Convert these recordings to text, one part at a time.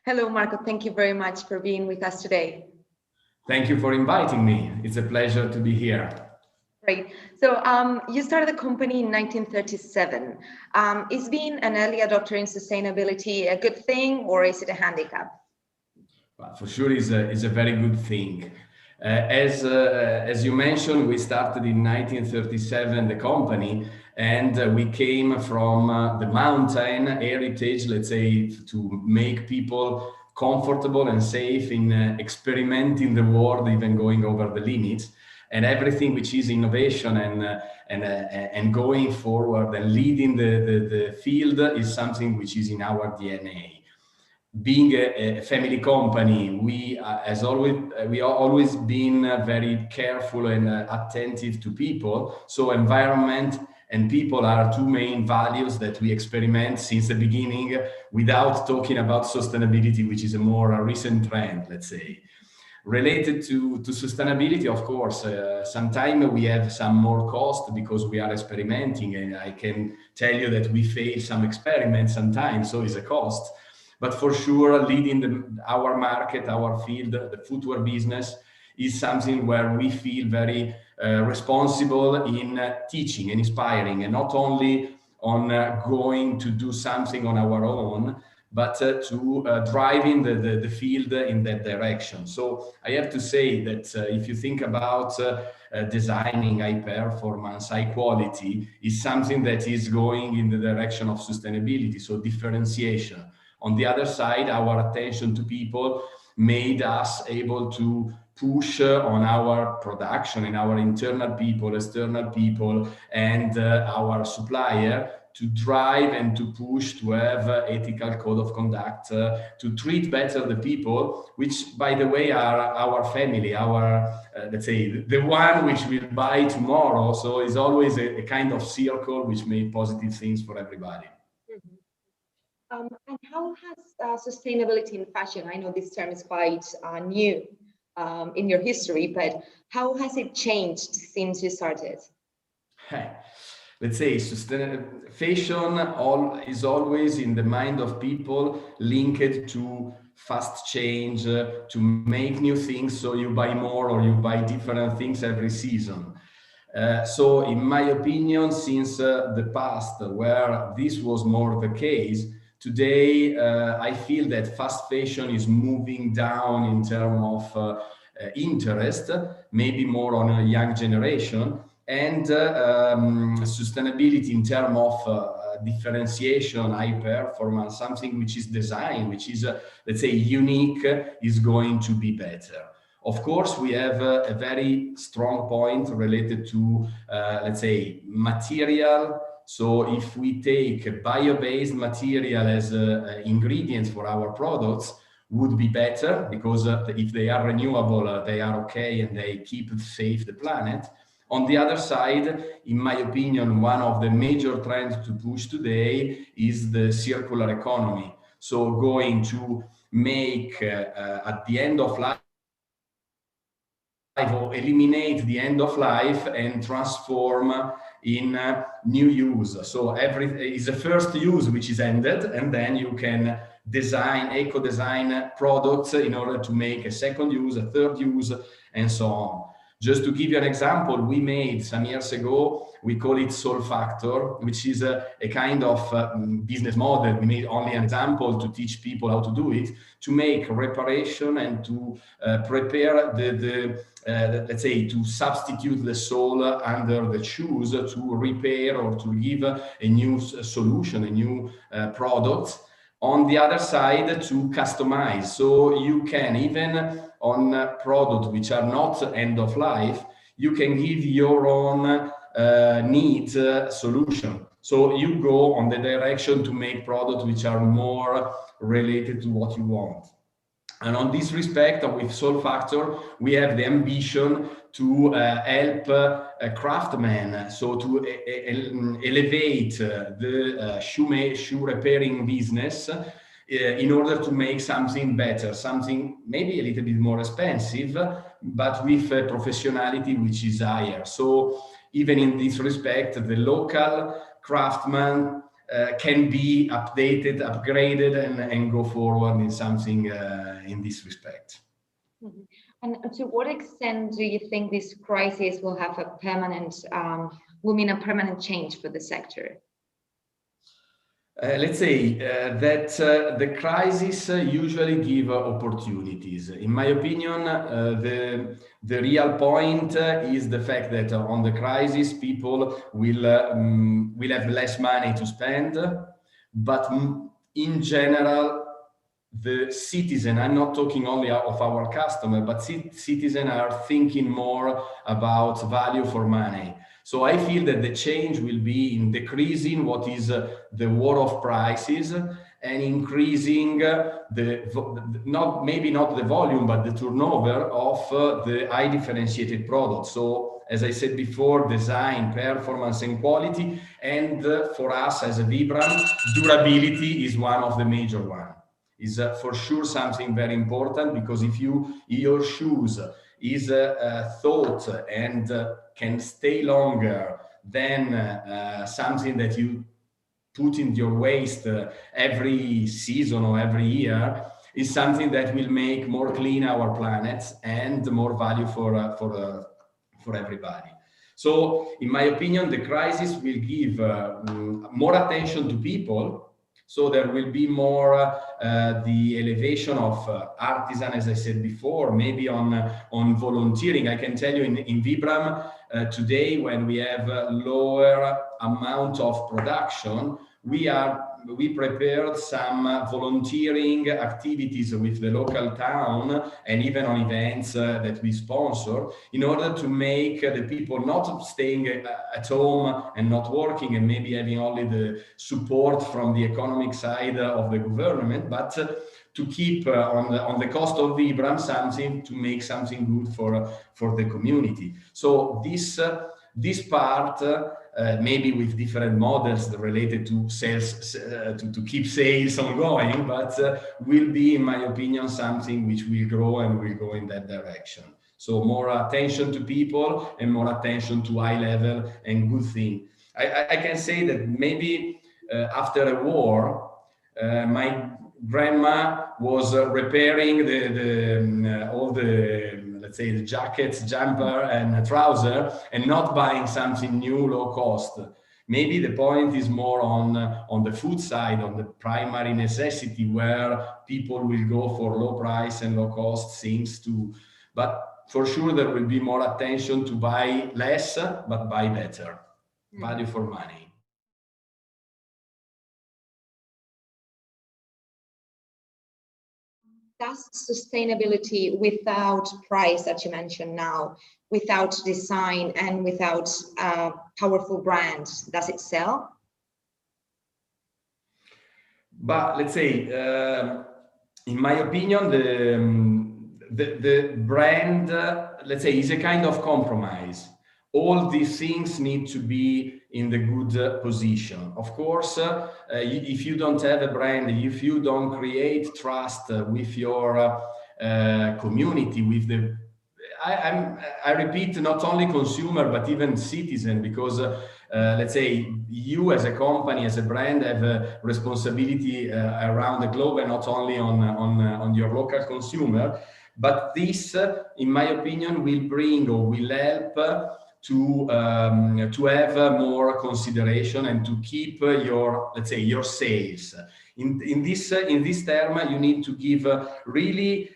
Hello, Marco. Thank you very much for being with us today. Thank you for inviting me. It's a pleasure to be here. Great. So you started the company in 1937. Is being an early adopter in sustainability a good thing, or is it a handicap? Well, for sure, is a very good thing. As you mentioned, we started in 1937 the company, and we came from the mountain heritage, let's say, to make people comfortable and safe in experimenting the world, even going over the limits. And everything which is innovation and going forward and leading the field is something which is in our DNA. Being a family company, we have always been very careful and attentive to people. So environment and people are two main values that we experiment since the beginning, without talking about sustainability, which is a more recent trend, let's say. Related to sustainability, of course, sometimes we have some more cost because we are experimenting, and I can tell you that we fail some experiments sometimes, so it's a cost. But for sure, leading our market, our field, the footwear business, is something where we feel very responsible in teaching and inspiring, and not only on going to do something on our own, but to driving the field in that direction. So I have to say that if you think about designing high performance, high quality, is something that is going in the direction of sustainability, so differentiation. On the other side, our attention to people made us able to push on our production and our internal people, external people, and our supplier to drive and to push to have ethical code of conduct, to treat better the people, which, by the way, are our family, our, let's say, the one which will buy tomorrow. So it's always a kind of circle which made positive things for everybody. And how has sustainability in fashion, I know this term is quite new in your history, but how has it changed since you started? Let's say fashion is always in the mind of people linked to fast change, to make new things, so you buy more or you buy different things every season. So in my opinion, since the past where this was more the case, today I feel that fast fashion is moving down in terms of interest, maybe more on a young generation, and sustainability in terms of differentiation, high performance, something which is design, which is, let's say, unique, is going to be better. Of course, we have a very strong point related to, let's say, material. So if we take bio-based material as ingredients for our products, would be better, because if they are renewable, they are okay and they keep safe the planet. On the other side, in my opinion, one of the major trends to push today is the circular economy. So going to make at the end of life, or eliminate the end of life and transform in new use. So every is the first use which is ended, and then you can design, eco-design products in order to make a second use, a third use, and so on. Just to give you an example, we made some years ago, we call it Soul Factor, which is a kind of business model. We made only an example to teach people how to do it, to make reparation and to prepare let's say, to substitute the sole under the shoes, to repair or to give a new solution, a new product. On the other side, to customize. So you can, even on products which are not end of life, you can give your own needs solution. So you go on the direction to make products which are more related to what you want. And on this respect, with Soul Factor, we have the ambition to help craftsmen, so to elevate the shoe repairing business in order to make something better, something maybe a little bit more expensive, but with a professionality which is higher. So even in this respect, the local craftsman can be updated, upgraded, and go forward in something in this respect. Mm-hmm. And to what extent do you think this crisis will have a permanent, will mean a permanent change for the sector? Let's say that the crisis usually give opportunities. In my opinion, the real point is the fact that on the crisis, people will have less money to spend, but in general, the citizen, I'm not talking only of our customer, but citizens are thinking more about value for money. So I feel that the change will be in decreasing what is the war of prices and increasing maybe not the volume, but the turnover of the high differentiated products. So as I said before, design, performance, and quality. And for us as a Vibram, durability is one of the major ones. Is for sure something very important, because if your shoes is thought and can stay longer than something that you put in your waste every season or every year, is something that will make more clean our planet and more value for everybody. So in my opinion, the crisis will give more attention to people. So there will be more the elevation of artisan, as I said before, maybe on volunteering. I can tell you in Vibram today, when we have a lower amount of production, we prepared some volunteering activities with the local town and even on events that we sponsor, in order to make the people not staying at home and not working and maybe having only the support from the economic side of the government, but to keep on the cost of Vibram something, to make something good for the community. So this part, maybe with different models related to sales, to keep sales ongoing, but will be, in my opinion, something which will grow and will go in that direction. So more attention to people and more attention to high level and good thing. I can say that maybe after a war, my grandma was repairing all the let's say the jackets, jumper and trouser, and not buying something new low cost. Maybe the point is more on the food side, on the primary necessity, where people will go for low price and low cost things too. But for sure there will be more attention to buy less but buy better. Value for money. Does sustainability without price, that you mentioned now, without design and without powerful brands, does it sell? But let's say, in my opinion, the brand, let's say, is a kind of compromise. All these things need to be in the good position. Of course, if you don't have a brand, if you don't create trust with your community, with the, I repeat, not only consumer, but even citizen, because let's say you as a company, as a brand, have a responsibility around the globe and not only on your local consumer. But this, in my opinion, will bring or will help to have more consideration and to keep your, let's say, your sales. In this term, you need to give really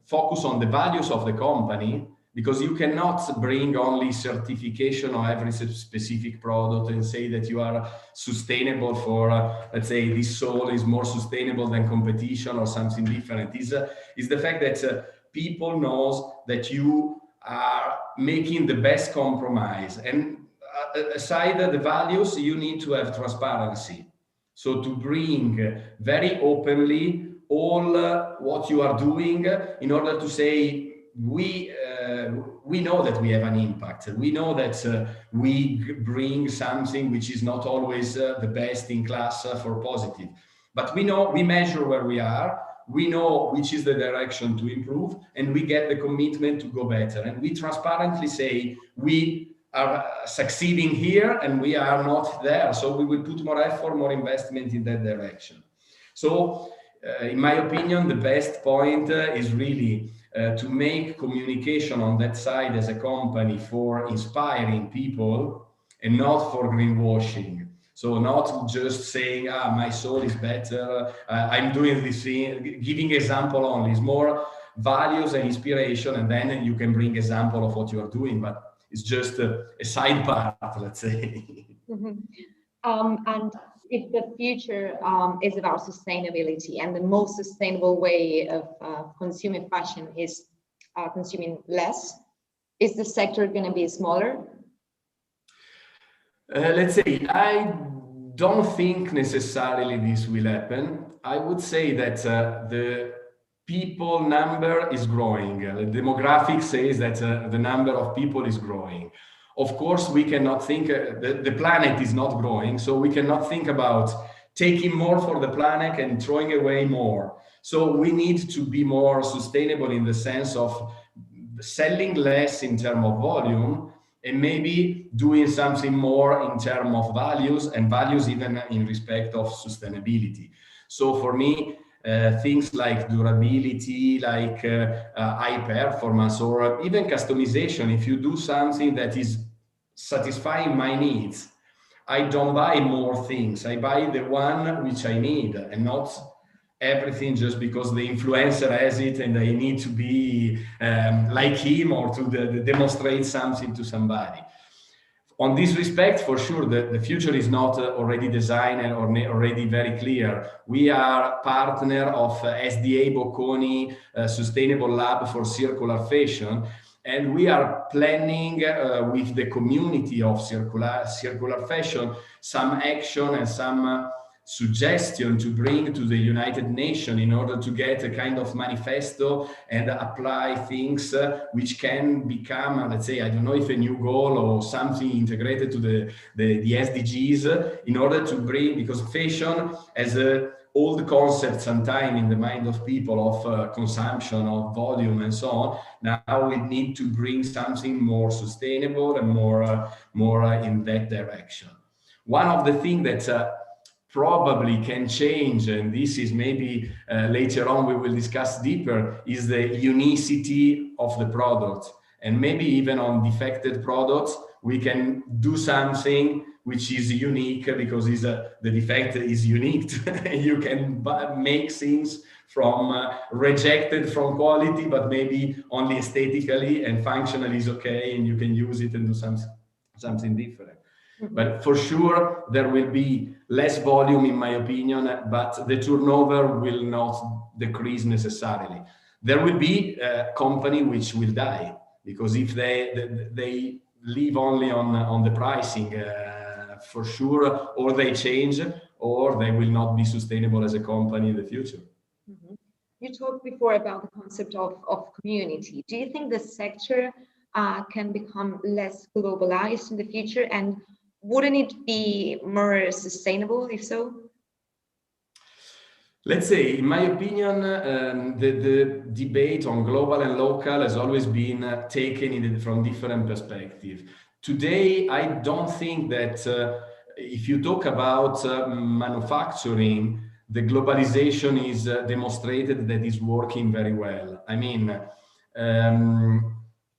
focus on the values of the company, because you cannot bring only certification of every specific product and say that you are sustainable for, let's say, this sole is more sustainable than competition or something different. Is the fact that people knows that you are making the best compromise. And aside the values, you need to have transparency. So to bring very openly all what you are doing, in order to say, we know that we have an impact. We know that we bring something which is not always the best in class for positive. But we know, we measure where we are, we know which is the direction to improve, and we get the commitment to go better. And we transparently say, we are succeeding here and we are not there. So we will put more effort, more investment in that direction. So in my opinion, the best point is really to make communication on that side as a company for inspiring people and not for greenwashing. So not just saying, my soul is better, I'm doing this thing, giving example only. It's more values and inspiration, and then you can bring example of what you are doing, but it's just a side part, let's say. Mm-hmm. And if the future is about sustainability, and the most sustainable way of consuming fashion is consuming less, is the sector going to be smaller? Let's say, I don't think necessarily this will happen. I would say that the people number is growing. The demographic says that the number of people is growing. Of course, we cannot think, the planet is not growing, so we cannot think about taking more for the planet and throwing away more. So we need to be more sustainable in the sense of selling less in terms of volume, and maybe doing something more in terms of values, and values even in respect of sustainability. So for me, things like durability, like high performance, or even customization, if you do something that is satisfying my needs, I don't buy more things. I buy the one which I need, and not everything just because the influencer has it and I need to be like him, or to demonstrate something to somebody. On this respect, for sure, the future is not already designed or already very clear. We are partner of SDA Bocconi Sustainable Lab for Circular Fashion, and we are planning with the community of circular fashion some action and some suggestion to bring to the United Nations in order to get a kind of manifesto and apply things which can become, let's say, I don't know if a new goal or something integrated to the SDGs, in order to bring, because fashion as a old concept sometimes in the mind of people of consumption, of volume and so on. Now we need to bring something more sustainable and more in that direction. One of the things that probably can change, and this is maybe later on we will discuss deeper, is the unicity of the product. And maybe even on defected products, we can do something which is unique, because the defect is unique. You can make things from rejected from quality, but maybe only aesthetically and functionally is okay, and you can use it and do something different. But for sure, there will be less volume, in my opinion, but the turnover will not decrease necessarily. There will be a company which will die, because if they live only on the pricing, for sure, or they change, or they will not be sustainable as a company in the future. Mm-hmm. You talked before about the concept of community. Do you think the sector can become less globalized in the future, and wouldn't it be more sustainable if so? Let's say, in my opinion, the debate on global and local has always been taken from different perspectives. Today, I don't think that if you talk about manufacturing, the globalization is demonstrated that is working very well. I mean,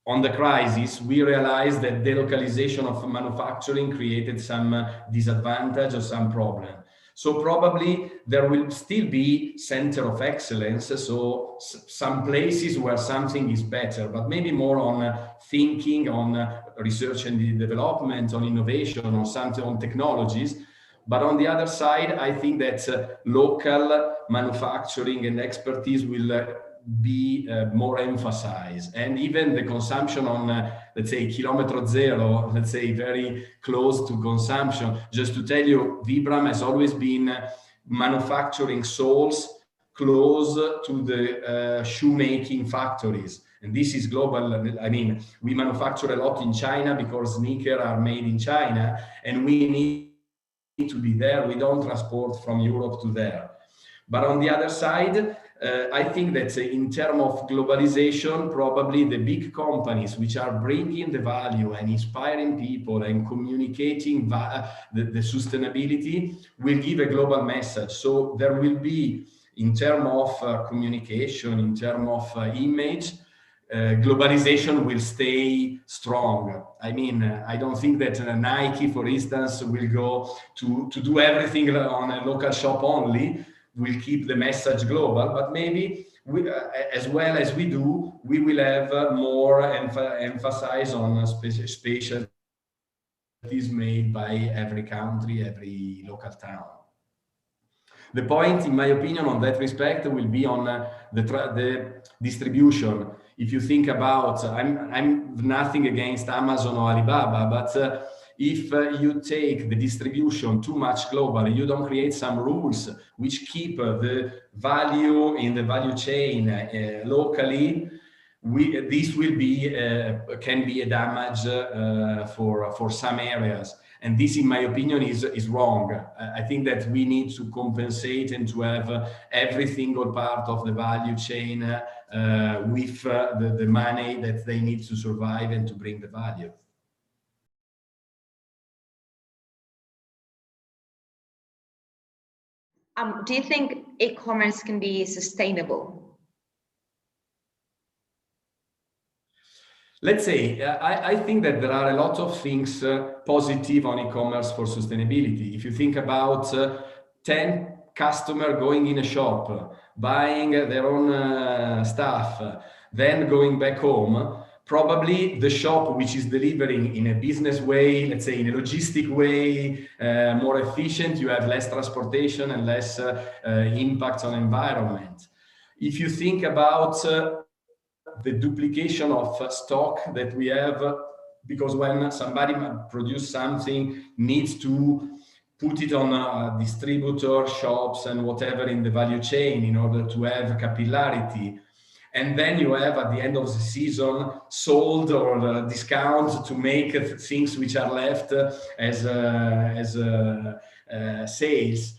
on the crisis, we realized that delocalization of manufacturing created some disadvantage or some problem. So probably there will still be center of excellence, so some places where something is better, but maybe more on thinking, on research and development, on innovation, on something, on technologies. But on the other side, I think that local manufacturing and expertise will be more emphasized, and even the consumption on let's say kilometer zero, let's say very close to consumption. Just to tell you, Vibram has always been manufacturing soles close to the shoemaking factories, and this is global. I mean, we manufacture a lot in China because sneakers are made in China, and we need to be there. We don't transport from Europe to there. But on the other side, I think that in terms of globalization, probably the big companies which are bringing the value and inspiring people and communicating the sustainability will give a global message. So there will be, in terms of communication, in terms of image, globalization will stay strong. I mean, I don't think that Nike, for instance, will go to do everything on a local shop only. Will keep the message global, but maybe we, as well as we do, we will have more emphasis on specialties made by every country, every local town. The point, in my opinion, on that respect will be on the distribution. If you think about, I'm nothing against Amazon or Alibaba, but if you take the distribution too much globally, you don't create some rules which keep the value in the value chain locally, this will be can be a damage for some areas. And this, in my opinion, is wrong. I think that we need to compensate and to have every single part of the value chain with the money that they need to survive and to bring the value. Do you think e-commerce can be sustainable? Let's say, I think that there are a lot of things positive on e-commerce for sustainability. If you think about 10 customers going in a shop, buying their own stuff, then going back home, probably the shop which is delivering in a business way, let's say in a logistic way, more efficient, you have less transportation and less impact on environment. If you think about the duplication of stock that we have, because when somebody produces something, needs to put it on distributor shops and whatever in the value chain in order to have capillarity. And then you have at the end of the season sold or discount to make things which are left as sales.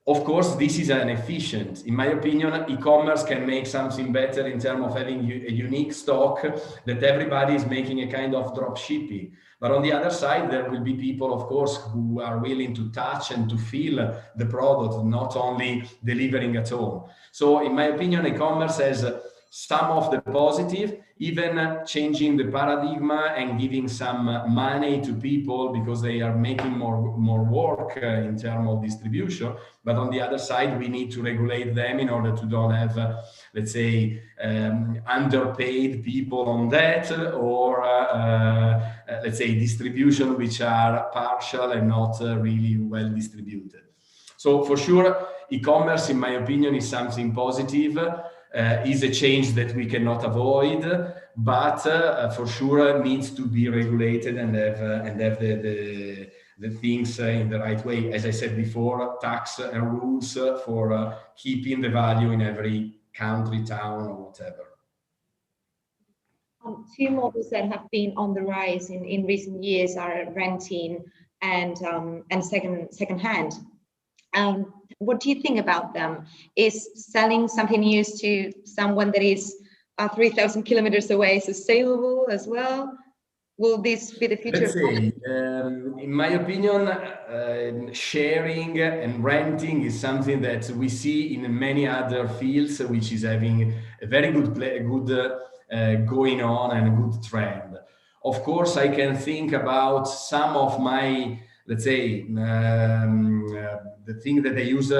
Of course, this is inefficient. In my opinion, e-commerce can make something better in terms of having a unique stock that everybody is making a kind of drop shipping. But on the other side, there will be people, of course, who are willing to touch and to feel the product, not only delivering at home. So in my opinion, e-commerce has some of the positive, even changing the paradigm and giving some money to people because they are making more work in terms of distribution. But on the other side, we need to regulate them in order to don't have, let's say, underpaid people on that, or let's say distribution which are partial and not really well distributed. So for sure, e-commerce, in my opinion, is something positive. Is a change that we cannot avoid, but for sure needs to be regulated and have the things in the right way. As I said before, tax and rules for keeping the value in every country, town, or whatever. Two models that have been on the rise in recent years are renting and second-hand. What do you think about them? Is selling something used to someone that is 3,000 kilometers away sustainable as well? Will this be the future? Let's say, in my opinion, sharing and renting is something that we see in many other fields, which is having a very good going on and a good trend. Of course, I can think about some of my, let's say, the thing that I use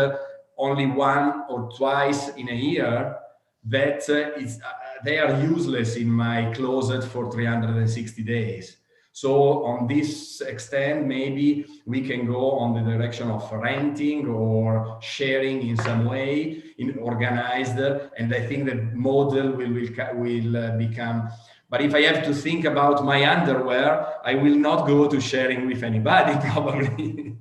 only one or twice in a year, that they are useless in my closet for 360 days. So on this extent, maybe we can go on the direction of renting or sharing in some way, in organized, and I think that model will become. But if I have to think about my underwear, I will not go to sharing with anybody, probably.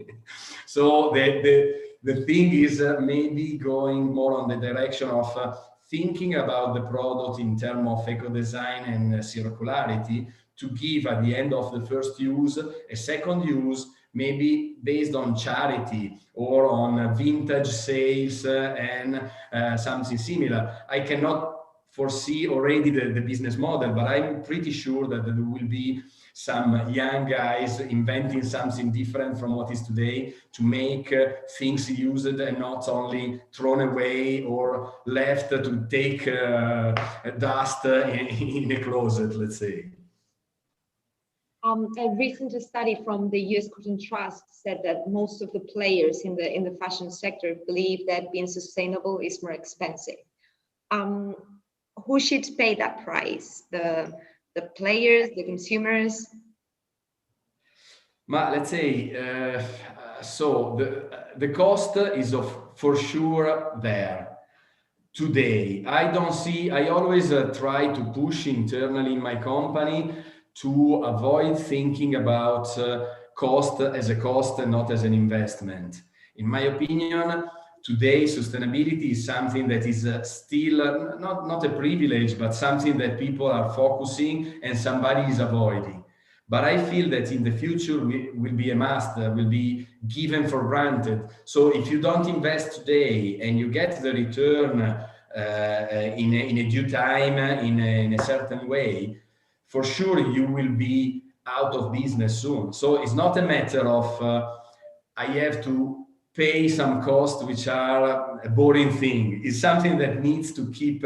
So the thing is maybe going more on the direction of thinking about the product in terms of eco-design and circularity, to give at the end of the first use a second use, maybe based on charity or on vintage sales and something similar. I cannot foresee already the business model, but I'm pretty sure that there will be some young guys inventing something different from what is today to make things used and not only thrown away or left to take dust in a closet, let's say. A recent study from the US Cotton Trust said that most of the players in the fashion sector believe that being sustainable is more expensive. Who should pay that price? The players, the consumers? Let's say, so the cost is for sure there. Today, I don't see, I always try to push internally in my company to avoid thinking about cost as a cost and not as an investment. In my opinion, today, sustainability is something that is still not a privilege, but something that people are focusing and somebody is avoiding. But I feel that in the future will be a must, will be given for granted. So if you don't invest today and you get the return in a due time, in a certain way, for sure you will be out of business soon. So it's not a matter of I have to pay some costs which are a boring thing. It's something that needs to keep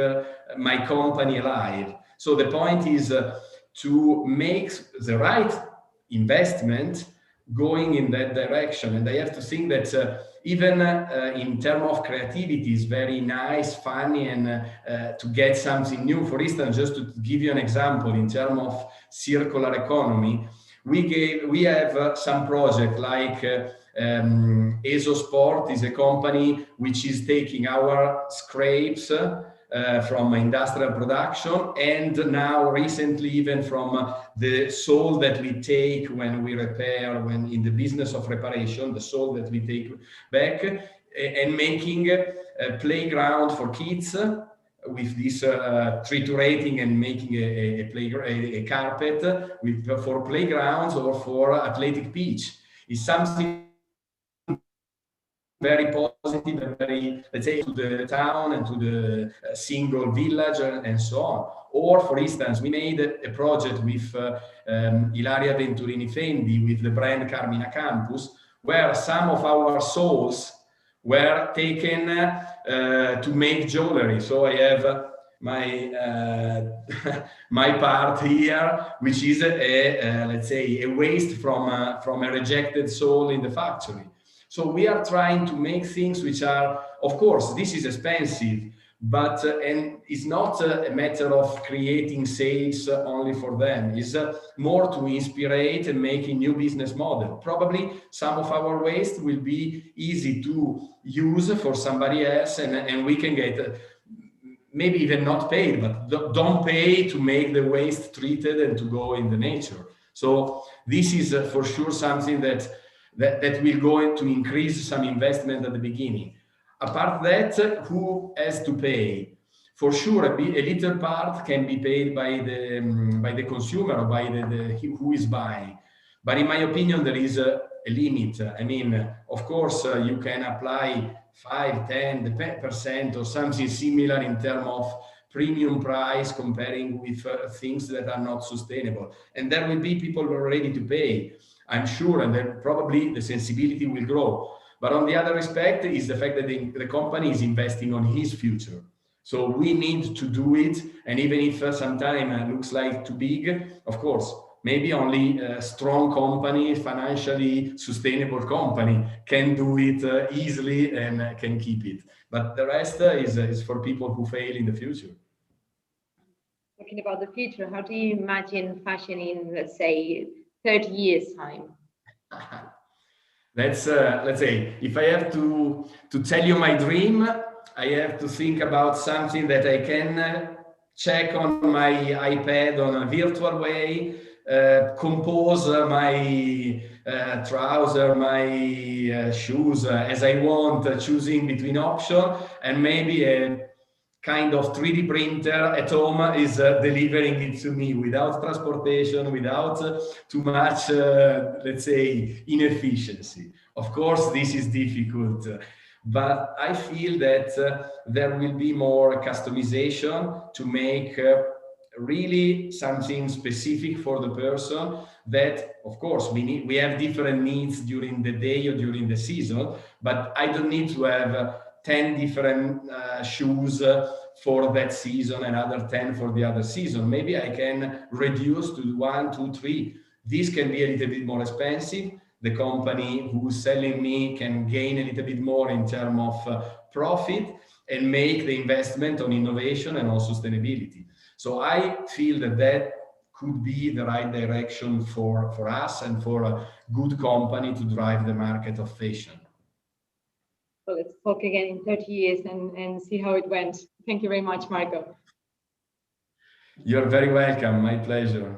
my company alive. So the point is to make the right investment going in that direction. And I have to think that even in terms of creativity, is very nice, funny, and to get something new. For instance, just to give you an example, in terms of circular economy, we have some project like Sport is a company which is taking our scrapes from industrial production, and now recently even from the sole that we take when we repair, when in the business of reparation, the sole that we take back, and making a playground for kids with this triturating and making a carpet for playgrounds or for athletic pitch. Is something very positive and very, let's say, to the town and to the single village and so on. Or, for instance, we made a project with Ilaria Venturini Fendi with the brand Carmina Campus, where some of our soles were taken to make jewelry. So I have my my part here, which is let's say a waste from a rejected sole in the factory. So we are trying to make things which are, of course, this is expensive, but and it's not a matter of creating sales only for them. It's more to inspire and make a new business model. Probably some of our waste will be easy to use for somebody else, and we can get maybe even not paid, but don't pay to make the waste treated and to go in the nature. So this is for sure something that will go to increase some investment at the beginning. Apart that, who has to pay? For sure, a little part can be paid by the consumer or by the who is buying. But in my opinion, there is a limit. I mean, of course, you can apply 5-10% or something similar in terms of premium price comparing with things that are not sustainable. And there will be people who are ready to pay, I'm sure, and then probably the sensibility will grow. But on the other aspect is the fact that the company is investing on his future. So we need to do it. And even if sometimes it looks like too big, of course, maybe only a strong company, financially sustainable company can do it easily and can keep it. But the rest is for people who fail in the future. Talking about the future, how do you imagine fashion in, let's say, 30 years' time? Let's say, if I have to tell you my dream, I have to think about something that I can check on my iPad on a virtual way, compose my trouser, my shoes as I want, choosing between options, and maybe kind of 3D printer at home is delivering it to me without transportation, without too much, let's say, inefficiency. Of course, this is difficult, but I feel that there will be more customization to make really something specific for the person. That, of course, we have different needs during the day or during the season, but I don't need to have 10 different shoes for that season and other 10 for the other season. Maybe I can reduce to 1, 2, 3. This can be a little bit more expensive. The company who's selling me can gain a little bit more in terms of profit and make the investment on innovation and on sustainability. So I feel that that could be the right direction for us and for a good company to drive the market of fashion. So let's talk again in 30 years and see how it went. Thank you very much, Marco. You're very welcome. My pleasure.